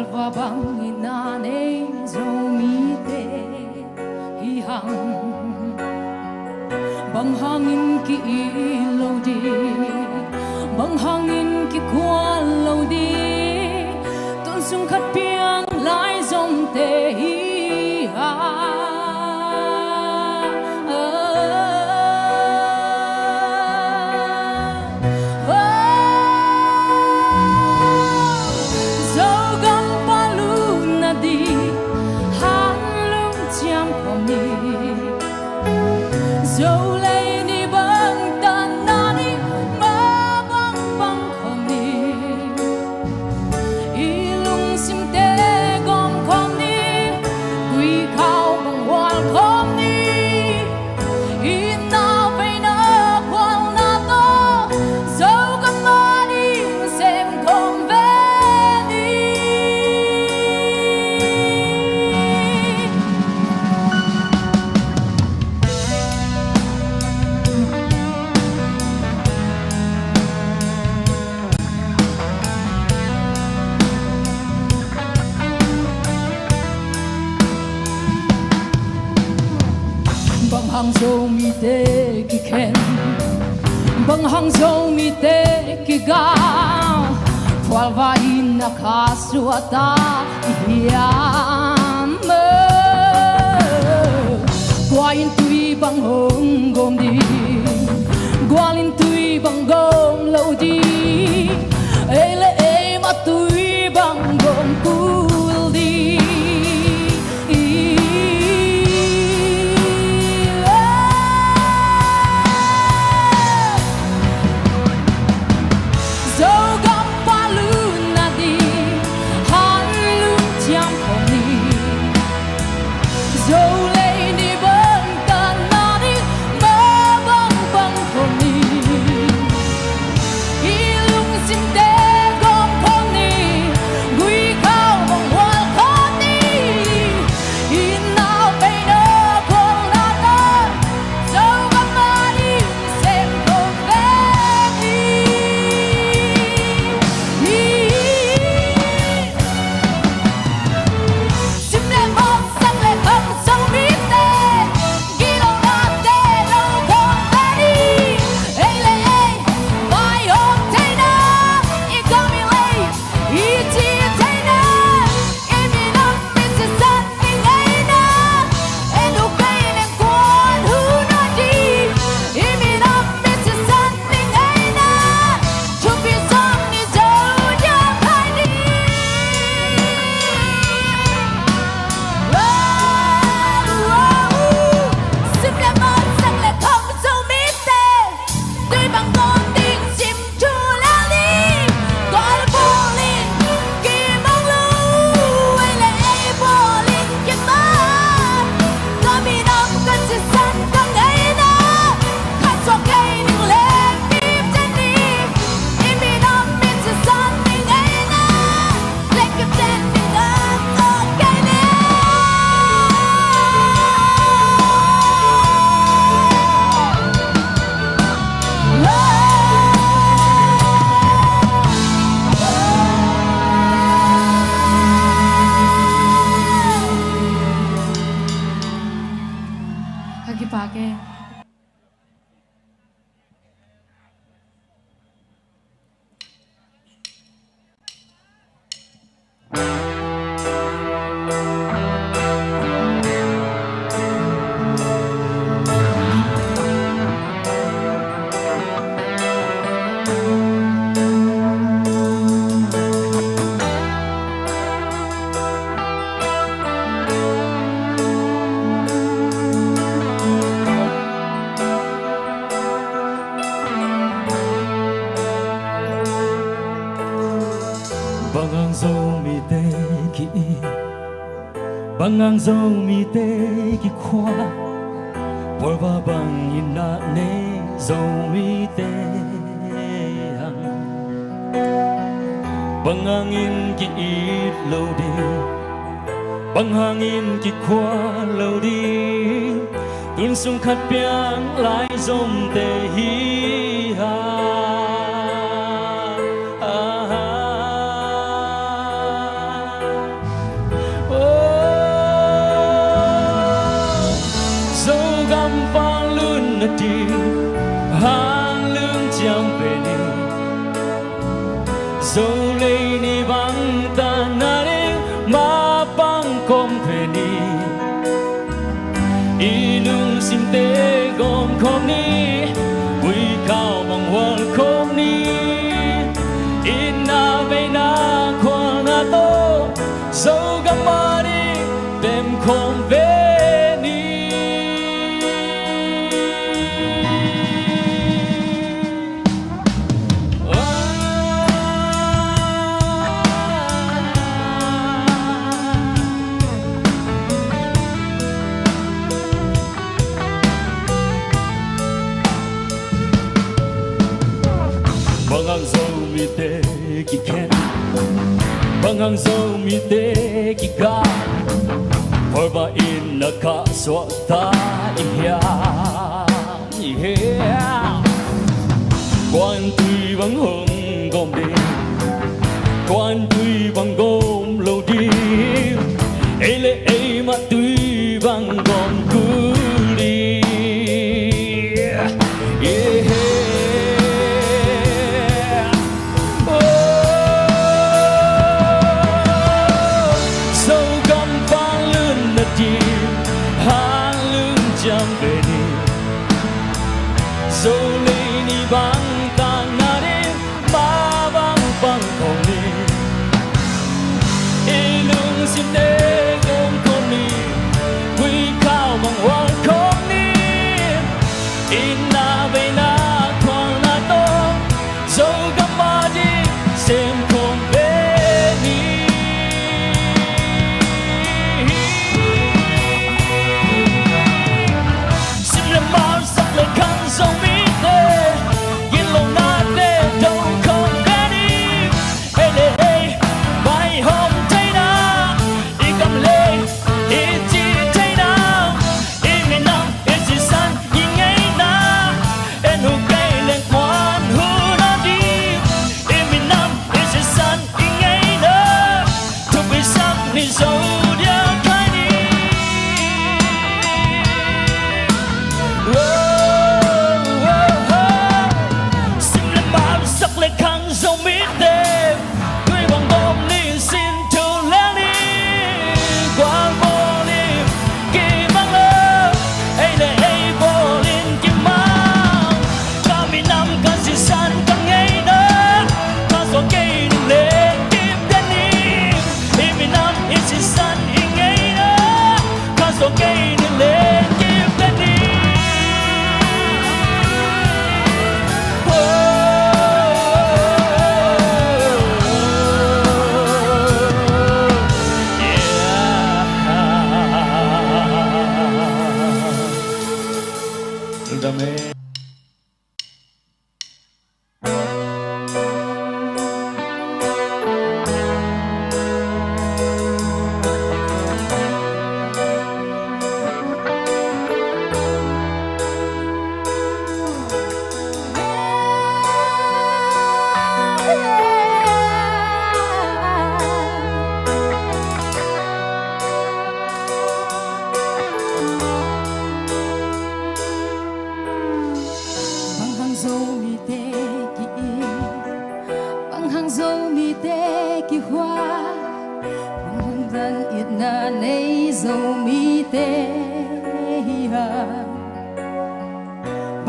Walva bang inane zomite hihang bang hangin ki ilodi bang hangin ki kwalodi tun sung khat piang lai zom te hihang hang zo mi te ki ken bang hang zo mi te ki ga phwal va in na kha suata hiam qua in tui bang hong gom di qua in tui bang gom lo di ele e ma tui bang gom kul di bangang zo mi te ki khwa por va bang ina ne zo mi te hang bangang in ki it lo di bangang in ki khwa lo di tun sung khat piang lai zom te hi ha hàng lương chẳng về đi dẫu lấy ni bằng ta na đi mà bằng công về đi ilung sim te gom kom ni quy cao bằng hoàn kom ni inna ve na khoa na to dẫu gam ma đi đêm không về bằng dâu mi tê ki ken bằng dâu mi tê ki ga horba in na ka swata ihya quan tùy bằng hồng gom đi quan tùy bằng gom lâu đi ấy lệ ấy mà tùy bằng gom cứ đi dẫu lấy ni bằng ta na đi mà bằng bằng không đi ilung sim te gom không đi quy cao bằng hoàn không đi inna ve na khoan na to dẫu gam ma đi xem không về đi sim le mar sắc le khăn sông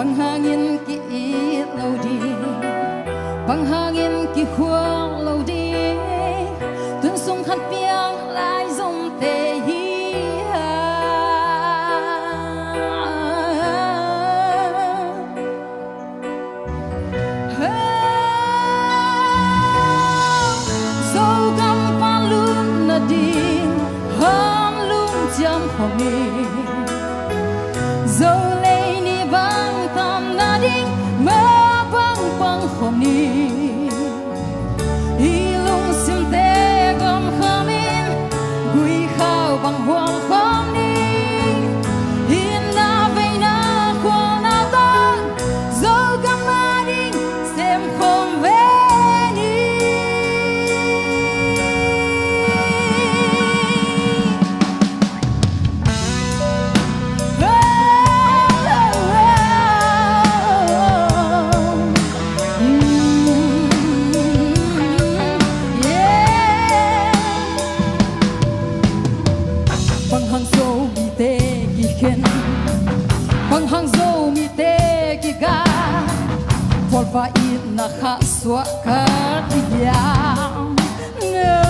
bằng hangin ki it lâu đi bằng hangin ki khoang lâu đi tuân sung khát piang lại dòng tê hi dâu gam pa luôn na đi ham luôn chăm phòng đi dâu lấy ni bang tam na ding ma bang bang khom ni ilung sim te gom khamin gui khao bang huang khom ni in na ve na khong na tan dâu gam na ding sem khom ve ni oh, oh, oh. bol fa it na kha swa ka yang ngơ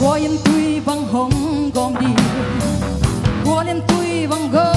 qua yên tui bằng hồng gom đi qua yên tui bằng gom